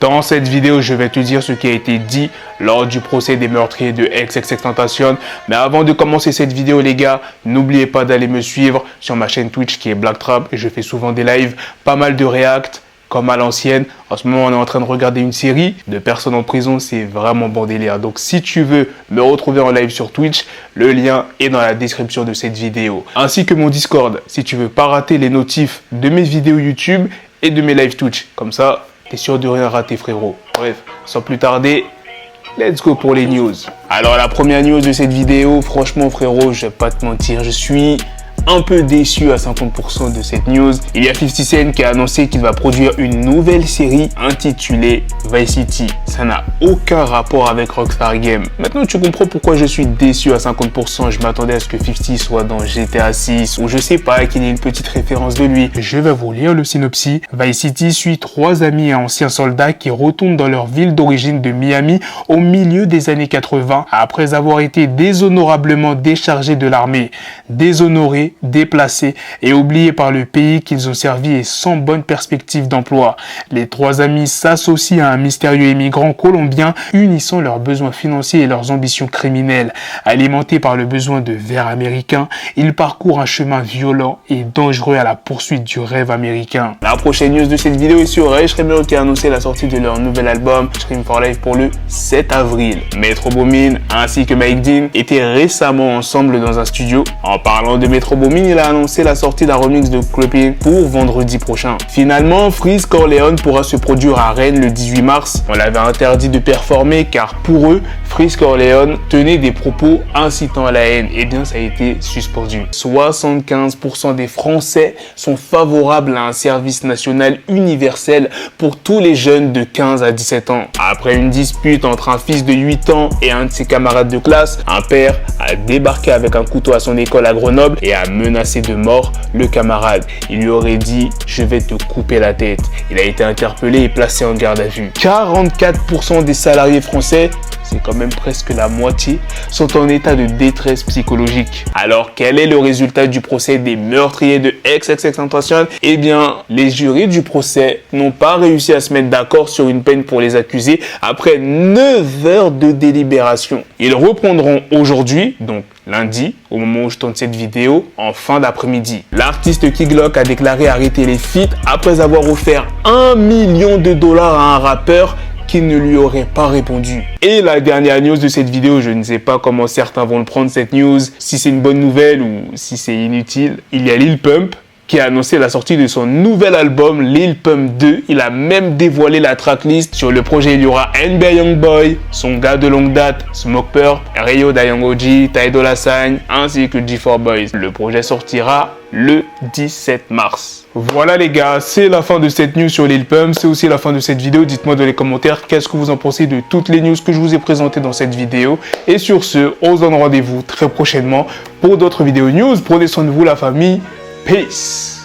Dans cette vidéo, je vais te dire ce qui a été dit lors du procès des meurtriers de XXXTentacion. Mais avant de commencer cette vidéo, les gars, n'oubliez pas d'aller me suivre sur ma chaîne Twitch qui est Blacktrap. Et je fais souvent des lives, pas mal de react, comme à l'ancienne. En ce moment, on est en train de regarder une série de personnes en prison. C'est vraiment bon délire. Donc, si tu veux me retrouver en live sur Twitch, le lien est dans la description de cette vidéo. Ainsi que mon Discord, si tu veux pas rater les notifs de mes vidéos YouTube et de mes lives Twitch. Comme ça, t'es sûr de rien rater, frérot. Bref, sans plus tarder, let's go pour les news. Alors, la première news de cette vidéo, franchement, frérot, je vais pas te mentir, je suis un peu déçu à 50% de cette news. Il y a 50 Cent qui a annoncé qu'il va produire une nouvelle série intitulée Vice City. Ça n'a aucun rapport avec Rockstar Games. Maintenant, tu comprends pourquoi je suis déçu à 50%. Je m'attendais à ce que 50 soit dans GTA 6 ou je sais pas, qu'il y ait une petite référence de lui. Je vais vous lire le synopsis. Vice City suit 3 amis et anciens soldats qui retournent dans leur ville d'origine de Miami au milieu des années 80 après avoir été déshonorablement déchargés de l'armée. Déshonorés, déplacés et oubliés par le pays qu'ils ont servi et sans bonne perspective d'emploi. Les 3 amis s'associent à un mystérieux immigrant colombien unissant leurs besoins financiers et leurs ambitions criminelles. Alimentés par le besoin de verre américain, ils parcourent un chemin violent et dangereux à la poursuite du rêve américain. La prochaine news de cette vidéo est sur Rage Remel qui a annoncé la sortie de leur nouvel album Scream for Life pour le 7 avril. Metro Boomin ainsi que Mike Dean étaient récemment ensemble dans un studio. En parlant de Metro Boomin, il a annoncé la sortie d'un remix de Creeping pour vendredi prochain. Finalement, Freeze Corleone pourra se produire à Rennes le 18 mars. On l'avait interdit de performer car pour eux, Freeze Corleone tenait des propos incitant à la haine. Et bien, ça a été suspendu. 75% des Français sont favorables à un service national universel pour tous les jeunes de 15 à 17 ans. Après une dispute entre un fils de 8 ans et un de ses camarades de classe, un père a débarqué avec un couteau à son école à Grenoble et a menacé de mort le camarade. Il lui aurait dit « Je vais te couper la tête ». Il a été interpellé et placé en garde à vue. 44% des salariés français, c'est quand même presque la moitié, sont en état de détresse psychologique. Alors, quel est le résultat du procès des meurtriers de XXXTentacion? Eh bien, les jurys du procès n'ont pas réussi à se mettre d'accord sur une peine pour les accusés après 9 heures de délibération. Ils reprendront aujourd'hui, donc lundi, au moment où je tourne cette vidéo, en fin d'après-midi. L'artiste Key Glock a déclaré arrêter les feats après avoir offert $1 million à un rappeur qui ne lui aurait pas répondu. Et la dernière news de cette vidéo, je ne sais pas comment certains vont le prendre cette news, si c'est une bonne nouvelle ou si c'est inutile. Il y a Lil Pump qui a annoncé la sortie de son nouvel album Lil Pump 2. Il a même dévoilé la tracklist. Sur le projet, il y aura NBA Youngboy, son gars de longue date, Smokepurpp, Rio da Young OG, Ty Dolla $ign, ainsi que G4 Boys. Le projet sortira le 17 mars. Voilà les gars, c'est la fin de cette news sur Lil Pump, c'est aussi la fin de cette vidéo. Dites-moi dans les commentaires qu'est-ce que vous en pensez de toutes les news que je vous ai présentées dans cette vidéo. Et sur ce, on se donne rendez-vous très prochainement pour d'autres vidéos news. Prenez soin de vous la famille. Peace.